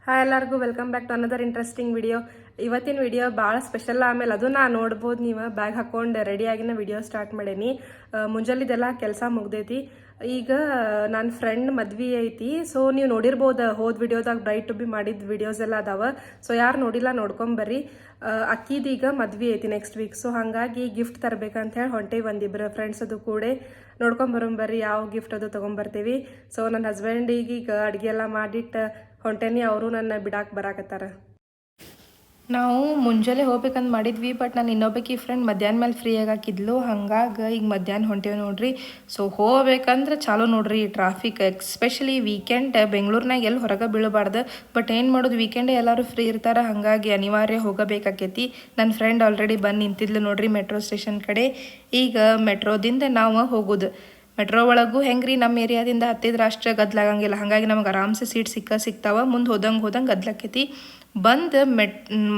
Hi ಎಲ್ಲರಿಗೂ welcome back to another interesting video. ಇವತ್ತಿನ video ಭಾಳ ಸ್ಪೆಷಲ್. ಆಮೇಲೆ ಅದು ನಾ ನೋಡ್ಬೋದು, ನೀವು ಬ್ಯಾಗ್ ಹಾಕೊಂಡು ರೆಡಿಯಾಗಿನ ವಿಡಿಯೋ ಸ್ಟಾರ್ಟ್ ಮಾಡೀನಿ. ಮುಂಜಾಲಿದೆಲ್ಲ ಕೆಲಸ ಮುಗ್ದೈತಿ. ಈಗ ನನ್ನ ಫ್ರೆಂಡ್ ಮದ್ವೆ ಐತಿ. ಸೊ ನೀವು ನೋಡಿರ್ಬೋದು, ಹೋದ ವಿಡಿಯೋದಾಗ ಬ್ರೈಟ್ ಟು ಬಿ ಮಾಡಿದ ವಿಡಿಯೋಸ್ ಎಲ್ಲ ಅದಾವ. ಸೊ ಯಾರು ನೋಡಿಲ್ಲ ನೋಡ್ಕೊಂಬರ್ರಿ. ಅಕ್ಕಿದೀಗ ಮದ್ವೆ ಐತಿ ನೆಕ್ಸ್ಟ್ ವೀಕ್. ಸೊ ಹಾಗಾಗಿ ಗಿಫ್ಟ್ ತರಬೇಕಂತ ಹೇಳಿ ಹೊಂಟೇವಿ ಒಂದಿಬ್ಬರು ಫ್ರೆಂಡ್ಸ್ ಅದು ಕೂಡ. ನೋಡ್ಕೊಂಬರೋಂಬರ್ರಿ ಯಾವ ಗಿಫ್ಟ್ ಅದು ತೊಗೊಂಬರ್ತೀವಿ. ಸೊ ನನ್ನ ಹಸ್ಬೆಂಡಿಗೆ ಈಗ ಅಡುಗೆ ಎಲ್ಲ ಮಾಡಿಟ್ಟು ಹೊಂಟೇನಿ. ಅವರು ನನ್ನ ಬಿಡಾಕ್ ಬರಾಕತ್ತಾರ. ನಾವು ಮುಂಜಾನೆ ಹೋಗ್ಬೇಕಂತ ಮಾಡಿದ್ವಿ, ಬಟ್ ನಾನು ಇನ್ನೊಬ್ಬಕಿ ಫ್ರೆಂಡ್ ಮಧ್ಯಾಹ್ನ ಮೇಲೆ ಫ್ರೀ ಆಗಾಕಿದ್ಲು. ಹಂಗಾಗಿ ಈಗ ಮಧ್ಯಾಹ್ನ ಹೊಂಟೇವಿ ನೋಡ್ರಿ. ಸೊ ಹೋಗ್ಬೇಕಂದ್ರೆ ಚಾಲು ನೋಡ್ರಿ ಟ್ರಾಫಿಕ್, ಎಸ್ಪೆಷಲಿ ವೀಕೆಂಡ್. ಬೆಂಗಳೂರಿನಾಗ ಎಲ್ಲಿ ಹೊರಗೆ ಬೀಳಬಾರ್ದು, ಬಟ್ ಏನು ಮಾಡೋದು, ವೀಕೆಂಡೇ ಎಲ್ಲರೂ ಫ್ರೀ ಇರ್ತಾರೆ. ಹಾಗಾಗಿ ಅನಿವಾರ್ಯ ಹೋಗಬೇಕಾಕೈತಿ. ನನ್ನ ಫ್ರೆಂಡ್ ಆಲ್ರೆಡಿ ಬಂದು ನಿಂತಿದ್ಲು ನೋಡ್ರಿ ಮೆಟ್ರೋ ಸ್ಟೇಷನ್ ಕಡೆ. ಈಗ ಮೆಟ್ರೋದಿಂದ ನಾವು ಹೋಗೋದು. ಮೆಟ್ರೋ ಒಳಗೂ ಹೆಂಗ್ರಿ, ನಮ್ಮ ಏರಿಯಾದಿಂದ ಹತ್ತಿದ್ರೆ ಅಷ್ಟು ಗದ್ಲಾಗಂಗಿಲ್ಲ. ಹಾಗಾಗಿ ನಮಗೆ ಆರಾಮ್ಸೆ ಸೀಟ್ ಸಿಗ್ತಾವ. ಮುಂದೆ ಹೋದಂಗೆ ಗದ್ಲಾಕೈತಿ. ಬಂದು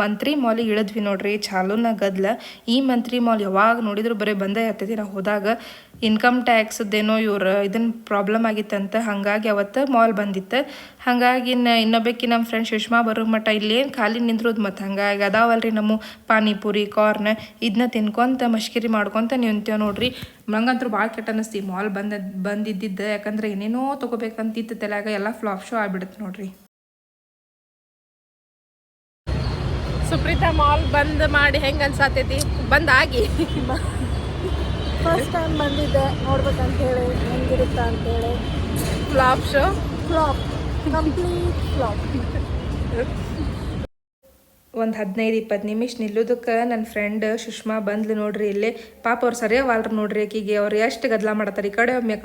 ಮಂತ್ರಿ ಮಾಲಿಗೆ ಇಳಿದ್ವಿ ನೋಡ್ರಿ. ಚಾಲೂನ ಗದ್ಲ. ಈ ಮಂತ್ರಿ ಮಾಲ್ ಯಾವಾಗ ನೋಡಿದ್ರು ಬರೀ ಬಂದೇ ಇರ್ತೈತಿ. ನಾವು ಹೋದಾಗ ಇನ್ಕಮ್ ಟ್ಯಾಕ್ಸ್ದೇನೋ ಇವ್ರು ಇದನ್ನು ಪ್ರಾಬ್ಲಮ್ ಆಗಿತ್ತಂತ, ಹಾಗಾಗಿ ಅವತ್ತು ಮಾಲ್ ಬಂದಿತ್ತು. ಹಾಗಾಗಿ ಇನ್ನೊಬ್ಬಕಿ ನಮ್ಮ ಫ್ರೆಂಡ್ ಸುಷ್ಮಾ ಬರೋ ಮಟ್ಟ ಇಲ್ಲೇನು ಖಾಲಿ ನಿಂದ್ರೋದು. ಮತ್ತು ಹಾಗಾಗಿ ಅದಾವಲ್ರಿ ನಮ್ಮ ಪಾನಿಪುರಿ, ಕಾರ್ನ್, ಇದನ್ನ ತಿನ್ಕೊಂತ ಮಶ್ಕಿರಿ ಮಾಡ್ಕೊತ ನಿಂತೇವೆ ನೋಡ್ರಿ. ನಂಗಂತೂ ಭಾಳ ಕೆಟ್ಟ ಅನ್ನಿಸ್ತಿ ಮಾಲ್ ಬಂದಿದ್ದಿದ್ದು. ಯಾಕಂದ್ರೆ ಏನೇನೋ ತೊಗೋಬೇಕಂತಿತ್ತು ತಲೆಯಾಗ, ಎಲ್ಲ ಫ್ಲಾಪ್ ಶೋ ಆಗ್ಬಿಡುತ್ತೆ ನೋಡ್ರಿ. ಸುಪ್ರೀತಾ ಮಾಲ್ ಬಂದ್ ಮಾಡಿ ಹೆಂಗೆ ಅನ್ಸಾತೈತಿ? ಬಂದಾಗಿ ಫಸ್ಟ್ ಟೈಮ್ ಬಂದಿದ್ದೆ, ನೋಡ್ಬೇಕಂತ ಹೇಳಿ ಹೆಂಗಿರುತ್ತ ಅಂತೇಳಿ. Flop show, complete flop. ಒಂದು 15-20 ನಿಮಿಷ ನಿಲ್ಲೋದಕ್ಕೆ ನನ್ನ ಫ್ರೆಂಡ್ ಸುಷ್ಮಾ ಬಂದ್ಲು ನೋಡ್ರಿ. ಇಲ್ಲೇ ಪಾಪ ಅವ್ರು ಸರಿಯಾವಾಲ್ರಿ ನೋಡ್ರಿ. ಆಕಿಗೆ ಅವ್ರು ಎಷ್ಟು ಗದ್ಲ ಮಾಡತ್ತಾರೆ. ಈ ಕಡೆ ಒಮ್ಮೆ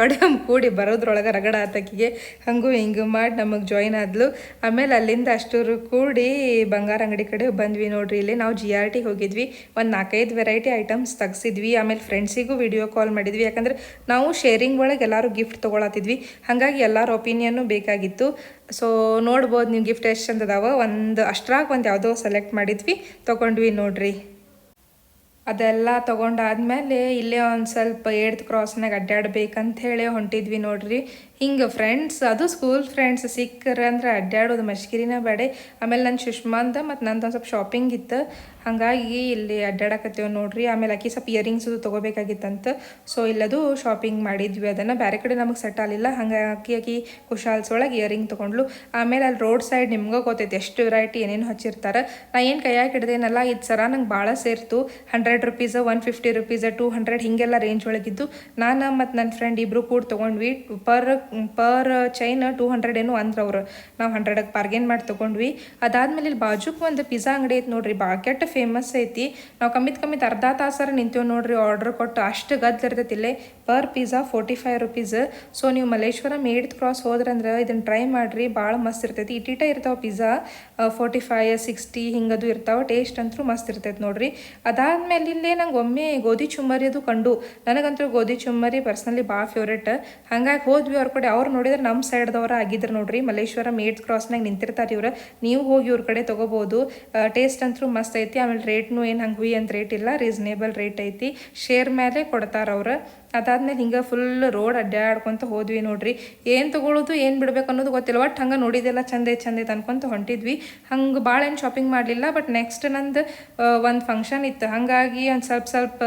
ಕೂಡಿ ಬರೋದ್ರೊಳಗೆ ರಗಡ ಆತಕಿಗೆ. ಹಂಗೂ ಹಿಂಗೆ ಮಾಡಿ ನಮಗೆ ಜಾಯಿನ್ ಆದ್ಲು. ಆಮೇಲೆ ಅಲ್ಲಿಂದ ಅಷ್ಟೂರು ಕೂಡಿ ಬಂಗಾರ ಅಂಗಡಿ ಕಡೆ ಬಂದ್ವಿ ನೋಡ್ರಿ. ಇಲ್ಲಿ ನಾವು GRT ಹೋಗಿದ್ವಿ. ಒಂದು 4-5 ವೆರೈಟಿ ಐಟಮ್ಸ್ ತೆಗ್ಸಿದ್ವಿ. ಆಮೇಲೆ ಫ್ರೆಂಡ್ಸಿಗೂ ವಿಡಿಯೋ ಕಾಲ್ ಮಾಡಿದ್ವಿ. ಯಾಕಂದ್ರೆ ನಾವು ಶೇರಿಂಗ್ ಒಳಗೆ ಎಲ್ಲರೂ ಗಿಫ್ಟ್ ತೊಗೊಳತ್ತಿದ್ವಿ. ಹಾಗಾಗಿ ಎಲ್ಲರ ಒಪಿನಿಯನ್ನು ಬೇಕಾಗಿತ್ತು. ಸೊ ನೋಡ್ಬೋದು ನೀವು ಗಿಫ್ಟ್ ಎಷ್ಟು ಚಂದ ಅದಾವ. ಅಷ್ಟ್ರಾಗ ಯಾವುದೋ ಸೆಲೆಕ್ಟ್ ಮಾಡಿದ್ವಿ, ತೊಗೊಂಡ್ವಿ ನೋಡ್ರಿ. ಅದೆಲ್ಲ ತೊಗೊಂಡಾದ್ಮೇಲೆ ಇಲ್ಲೇ ಒಂದು ಸ್ವಲ್ಪ 8th ಕ್ರಾಸ್ನಾಗ ಅಡ್ಡಾಡ್ಬೇಕಂತ ಹೇಳಿ ಹೊಂಟಿದ್ವಿ ನೋಡ್ರಿ. ಹಿಂಗೆ ಫ್ರೆಂಡ್ಸ್, ಅದು ಸ್ಕೂಲ್ ಫ್ರೆಂಡ್ಸ್ ಸಿಕ್ಕರೆ ಅಂದ್ರೆ ಅಡ್ಡಾಡೋದು ಮಶ್ಕಿರಿನ ಬೇಡ. ಆಮೇಲೆ ನನ್ನ ಸುಷ್ಮಾಂದ ಮತ್ತು ನಂದು ಒಂದು ಸ್ವಲ್ಪ ಶಾಪಿಂಗ್ ಇತ್ತು. ಹಾಗಾಗಿ ಇಲ್ಲಿ ಅಡ್ಡಾಡಕತ್ತೇವೆ ನೋಡ್ರಿ. ಆಮೇಲೆ ಆಕಿ ಸ್ವಲ್ಪ ಇಯರಿಂಗ್ಸ್ ಅದು ತೊಗೋಬೇಕಾಗಿತ್ತಂತ. ಸೊ ಇಲ್ಲದು ಶಾಪಿಂಗ್ ಮಾಡಿದ್ವಿ. ಅದನ್ನು ಬೇರೆ ಕಡೆ ನಮಗೆ ಸೆಟ್ ಆಗಲಿಲ್ಲ. ಹಾಗಾಗಿ ಆಕಿ ಕುಶಾಲ್ಸ್ ಒಳಗೆ ಇಯರಿಂಗ್ ತೊಗೊಂಡ್ಲು. ಆಮೇಲೆ ಅಲ್ಲಿ ರೋಡ್ ಸೈಡ್ ನಿಮ್ಗೆ ಗೊತ್ತೈತೆ ಎಷ್ಟು ವೆರೈಟಿ ಏನೇನು ಹಚ್ಚಿರ್ತಾರೆ. ನಾ ಏನು ಕೈಯಾಗಿ ಹಿಡ್ದೇನಲ್ಲ, ಇದು ಸರ ನಂಗೆ ಭಾಳ ಸೇರ್ತು. 100 ರೂಪೀಸ್, 150 ರೂಪೀಸ್, 200 ಹೀಗೆಲ್ಲ ರೇಂಜ್ ಒಳಗಿದ್ದು. ನಾನು ಮತ್ತು ನನ್ನ ಫ್ರೆಂಡ್ ಇಬ್ಬರು ಕೂಡ ತೊಗೊಂಡ್ವಿ. ಪರ್ ಚೈನ್ 200 ಏನೋ ಅಂದ್ರೆ ಅವ್ರು. ನಾವು 100ಗೆ ಬಾರ್ಗೇನ್ ಮಾಡಿ ತೊಗೊಂಡ್ವಿ. ಅದಾದ್ಮೇಲೆ ಇಲ್ಲಿ ಬಾಜುಕ್ ಒಂದು ಪಿಜ್ಜಾ ಅಂಗಡಿ ಐತೆ ನೋಡ್ರಿ. ಭಾಳ ಕೆಟ್ಟ ಫೇಮಸ್ ಐತಿ. ನಾವು ಕಮ್ಮಿತ್ ಅರ್ಧ ತಾಸರ ನಿಂತೇವೆ ನೋಡ್ರಿ. ಆರ್ಡರ್ ಕೊಟ್ಟು ಅಷ್ಟು ಗದ್ಲ ಇರ್ತೈತಿ ಇಲ್ಲೇ. Per pizza 45 rupees. ಸೊ ನೀವು ಮಲ್ಲೇಶ್ವರಂ 8th ಕ್ರಾಸ್ ಹೋದ್ರಂದ್ರೆ ಇದನ್ನು ಟ್ರೈ ಮಾಡಿರಿ, ಭಾಳ ಮಸ್ತ್ ಇರ್ತೈತಿ. ಇಟ್ಟಿಟ ಇರ್ತಾವೆ ಪಿಜ್ಜಾ 45, 60 ಹಿಂಗದು ಇರ್ತಾವೆ. ಟೇಸ್ಟ್ ಅಂತೂ ಮಸ್ತ್ ಇರ್ತೈತಿ ನೋಡ್ರಿ. ಅದಾದ್ಮೇಲೆ ಇಲ್ಲೇ ನಂಗೆ ಒಮ್ಮೆ ಗೋಧಿ ಚುಮ್ಮರಿ ಅದು ಕಂಡು. ನನಗಂತೂ ಗೋಧಿ ಚುಮ್ಮರಿ ಪರ್ಸ್ನಲಿ ಭಾಳ ಫೇವ್ರೇಟ್. ಹಾಗಾಗಿ ಹೋದ್ವಿ ಅವ್ರ ಕಡೆ. ಅವ್ರು ನೋಡಿದ್ರೆ ನಮ್ಮ ಸೈಡ್ದವ್ರು ಆಗಿದ್ರು ನೋಡ್ರಿ. ಮಲ್ಲೇಶ್ವರಂ 8th ಕ್ರಾಸ್ನಾಗ ನಿಂತಿರ್ತಾರೆ ಇವ್ರು. ನೀವು ಹೋಗಿ ಇವ್ರ ಕಡೆ ತೊಗೋಬೋದು. ಟೇಸ್ಟ್ ಅಂತೂ ಮಸ್ತ್ ಐತಿ. ಆಮೇಲೆ ರೇಟ್ನು ಏನು ಹಂಗೆ ಹುಯಿ ಅಂತ ರೇಟ್ ಇಲ್ಲ, ರೀಸನೇಬಲ್ ರೇಟ್ ಐತಿ. ಶೇರ್ ಮೇಲೆ ಕೊಡ್ತಾರೆ ಅವ್ರು. ಅದಾದ್ಮೇಲೆ ಹಿಂಗೆ ಫುಲ್ ರೋಡ್ ಅಡ್ಡಾಡ್ಕೊತ ಹೋದ್ವಿ ನೋಡ್ರಿ. ಏನು ತೊಗೊಳೋದು ಏನು ಬಿಡ್ಬೇಕು ಅನ್ನೋದು ಗೊತ್ತಿಲ್ಲ. ಒಟ್ಟು ಹಂಗೆ ನೋಡಿದೆಲ್ಲ ಚಂದ ಐತೆ ಅನ್ಕೊಂತ ಹೊಂಟಿದ್ವಿ. ಹಂಗೆ ಭಾಳ ಏನು ಶಾಪಿಂಗ್ ಮಾಡಲಿಲ್ಲ. ಬಟ್ ನೆಕ್ಸ್ಟ್ ನಂದು ಒಂದು ಫಂಕ್ಷನ್ ಇತ್ತು. ಹಾಗಾಗಿ ಒಂದು ಸ್ವಲ್ಪ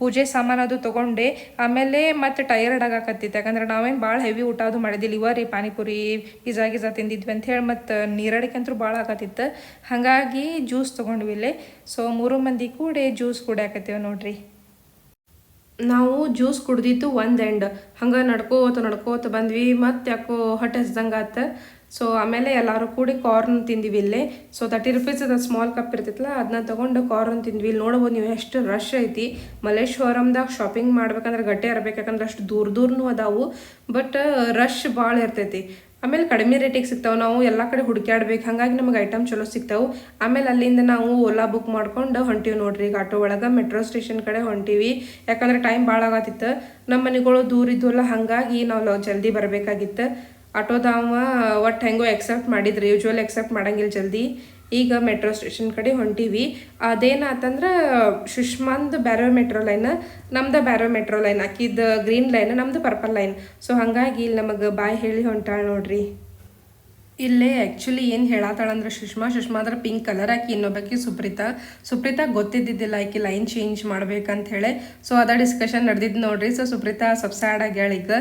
ಪೂಜೆ ಸಾಮಾನು ಅದು ತೊಗೊಂಡೆ. ಆಮೇಲೆ ಮತ್ತು ಟಯರ್ಡ್ ಆಗಾಕತ್ತಿತ್ತು. ಯಾಕಂದ್ರೆ ನಾವೇನು ಭಾಳ ಹೆವಿ ಊಟ ಅದು ಮಾಡಿದ್ದಿಲ್ಲ. ಇವರಿ ಪಾನಿಪುರಿ, ಪಿಜ್ಜಾ ತಿಂದಿದ್ವಿ ಅಂತ ಹೇಳಿ ಮತ್ತು ನೀರಡಿಕೆ ಅಂತೂ ಭಾಳ ಆಗತ್ತಿತ್ತು. ಹಾಗಾಗಿ ಜ್ಯೂಸ್ ತೊಗೊಂಡ್ವಿ ಇಲ್ಲೇ. ಸೊ 3 ಮಂದಿ ಕೂಡಿ ಜ್ಯೂಸ್ ಕುಡಿಯಾಕತ್ತೇವೆ ನೋಡ್ರಿ. ನಾವು ಜ್ಯೂಸ್ ಕುಡ್ದಿತ್ತು ಒಂದು ಎಂಡ್. ಹಂಗೆ ನಡ್ಕೋತ ಬಂದ್ವಿ. ಮತ್ತು ಯಾಕೋ ಹೊಟ್ಟೆ ಹಸ್ದಂಗೆ ಆತ. ಸೊ ಆಮೇಲೆ ಎಲ್ಲರೂ ಕೂಡಿ ಕಾರ್ನ್ ತಿಂದಿವಿ ಇಲ್ಲೇ. ಸೊ 30 ರೂಪೀಸ್ ಅದು ಸ್ಮಾಲ್ ಕಪ್ ಇರ್ತಿತ್ತಲ್ಲ, ಅದನ್ನ ತೊಗೊಂಡು ಕಾರ್ನ್ ತಿಂದ್ವಿ. ಇಲ್ಲಿ ನೋಡ್ಬೋದು ನೀವು ಎಷ್ಟು ರಶ್ ಐತಿ. ಮಲ್ಲೇಶ್ವರಂದಾಗ ಶಾಪಿಂಗ್ ಮಾಡ್ಬೇಕಂದ್ರೆ ಗಟ್ಟೆ ಇರ್ಬೇಕು. ಯಾಕಂದ್ರೆ ಅಷ್ಟು ದೂರನೂ ಅದಾವು. ಬಟ್ ರಶ್ ಭಾಳ ಇರ್ತೈತಿ. ಆಮೇಲೆ ಕಡಿಮೆ ರೇಟಿಗೆ ಸಿಗ್ತಾವೆ. ನಾವು ಎಲ್ಲ ಕಡೆ ಹುಡುಕ್ಯಾಡ್ಬೇಕು. ಹಾಗಾಗಿ ನಮಗೆ ಐಟಮ್ ಚಲೋ ಸಿಗ್ತಾವೆ. ಆಮೇಲೆ ಅಲ್ಲಿಂದ ನಾವು ಓಲಾ ಬುಕ್ ಮಾಡ್ಕೊಂಡು ಹೊಂಟೀವಿ ನೋಡ್ರಿ. ಈಗ ಆಟೋ ಒಳಗೆ ಮೆಟ್ರೋ ಸ್ಟೇಷನ್ ಕಡೆ ಹೊಂಟೀವಿ. ಯಾಕಂದ್ರೆ ಟೈಮ್ ಭಾಳ ಆಗತ್ತಿತ್ತು. ನಮ್ಮ ಮನೆಗಳು ದೂರ ಇದ್ವಲ್ಲ, ಹಾಗಾಗಿ ನಾವು ಜಲ್ದಿ ಬರಬೇಕಾಗಿತ್ತು. ಆಟೋದವ ಒಟ್ಟು ಹೆಂಗೋ ಎಕ್ಸೆಪ್ಟ್ ಮಾಡಿದ್ರಿ. ಯೂಶ್ವಲಿ ಎಕ್ಸೆಪ್ಟ್ ಮಾಡಂಗಿಲ್ಲ ಜಲ್ದಿ. ಈಗ ಮೆಟ್ರೋ ಸ್ಟೇಷನ್ ಕಡೆ ಹೊಂಟೀವಿ. ಅದೇನಾತಂದ್ರೆ ಸುಷ್ಮಾಂದು ಬ್ಯಾರೋ ಮೆಟ್ರೋ ಲೈನ್, ನಮ್ದು ಬ್ಯಾರೋ ಮೆಟ್ರೋ ಲೈನ್. ಆಕಿದ ಗ್ರೀನ್ ಲೈನ್, ನಮ್ದು ಪರ್ಪಲ್ ಲೈನ್. ಸೊ ಹಾಗಾಗಿ ಇಲ್ಲಿ ನಮಗೆ ಬಾಯ್ ಹೇಳಿ ಹೊಂಟಾಳ ನೋಡ್ರಿ. ಇಲ್ಲೇ ಆ್ಯಕ್ಚುಲಿ ಏನು ಹೇಳತ್ತಾಳಂದ್ರೆ ಸುಷ್ಮಾ ಅಂದ್ರೆ ಪಿಂಕ್ ಕಲರ್ ಹಾಕಿ ಇನ್ನೊಬ್ಬಾಕಿ ಸುಪ್ರೀತಾ ಗೊತ್ತಿದ್ದಿದ್ದಿಲ್ಲ ಆಕಿ ಲೈನ್ ಚೇಂಜ್ ಮಾಡ್ಬೇಕಂತ ಹೇಳಿ ಸೊ ಅದ ಡಿಸ್ಕಷನ್ ನಡೆದಿದ್ದು ನೋಡ್ರಿ. ಸೊ ಸುಪ್ರೀತಾ ಸ್ವಲ್ಪ ಸ್ಯಾಡ್ ಆಗ್ಯಾಳ ಈಗ.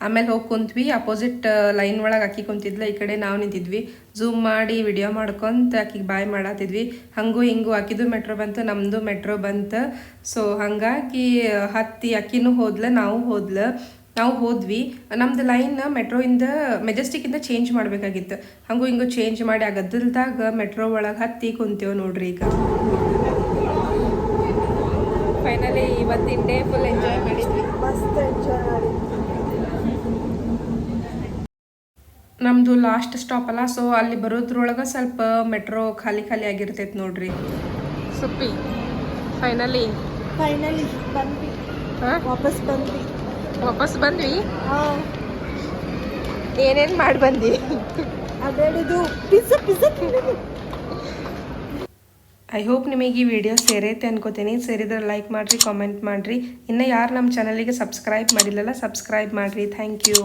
ಆಮೇಲೆ ಹೋಗಿ ಕುಂತ್ವಿ, ಅಪೋಸಿಟ್ ಲೈನ್ ಒಳಗೆ ಆಕಿ ಕುಂತಿದ್ಲ, ಈ ಕಡೆ ನಾವು ನಿಂತಿದ್ವಿ. ಝೂಮ್ ಮಾಡಿ ವಿಡಿಯೋ ಮಾಡ್ಕೊಂತ ಆಕಿಗೆ ಬಾಯ್ ಮಾಡತ್ತಿದ್ವಿ. ಹಂಗೂ ಹಿಂಗೂ ಆಕಿದು ಮೆಟ್ರೋ ಬಂತು, ನಮ್ಮದು ಮೆಟ್ರೋ ಬಂತು. ಸೊ ಹಾಗಾಗಿ ಹತ್ತಿ ಅಕ್ಕಿನೂ ಹೋದ್ಲ, ನಾವು ಹೋದ್ವಿ. ನಮ್ದು ಲೈನ್ ಮೆಟ್ರೋಯಿಂದ ಮೆಜೆಸ್ಟಿಕ್ಕಿಂದ ಚೇಂಜ್ ಮಾಡಬೇಕಾಗಿತ್ತು. ಹಂಗೂ ಹಿಂಗೂ ಚೇಂಜ್ ಮಾಡಿ ಆ ಗದ್ದಲ್ದಾಗ ಮೆಟ್ರೋ ಒಳಗೆ ಹತ್ತಿ ಕುಂತೇವೆ ನೋಡ್ರಿ. ಈಗ ಫೈನಲಿ ಇವತ್ತಿನ ಡೇ ಫುಲ್ ಎಂಜಾಯ್ ಮಾಡಿದ್ವಿ. ಮಸ್ತ್ ಎಂಜಾಯ್ ಮಾಡಿದ್ವಿ. ನಮ್ಮದು ಲಾಸ್ಟ್ ಸ್ಟಾಪ್ ಅಲ್ಲ, ಸೊ ಅಲ್ಲಿ ಬರೋದ್ರೊಳಗೆ ಸ್ವಲ್ಪ ಮೆಟ್ರೋ ಖಾಲಿ ಆಗಿರ್ತೈತೆ ನೋಡ್ರಿ. ಸುಪ್ಪಿ ಫೈನಲಿ ಬಂದ್ವಿ, ವಾಪಸ್ ಬಂದ್ವಿ. ಹಾಂ, ಏನೇನು ಮಾಡಿ ಬಂದ್ವಿ? ಅದೇನಿದು ಪಿಜ್ಜಾ ಐ ಹೋಪ್ ನಿಮಗೆ ಈ ವಿಡಿಯೋ ಸೇರೈತೆ ಅನ್ಕೋತೀನಿ. ಸೇರಿದ್ರೆ ಲೈಕ್ ಮಾಡಿರಿ, ಕಾಮೆಂಟ್ ಮಾಡಿರಿ. ಇನ್ನು ಯಾರು ನಮ್ಮ ಚಾನಲಿಗೆ ಸಬ್ಸ್ಕ್ರೈಬ್ ಮಾಡಿಲ್ಲಲ್ಲ, ಸಬ್ಸ್ಕ್ರೈಬ್ ಮಾಡಿರಿ. Thank you.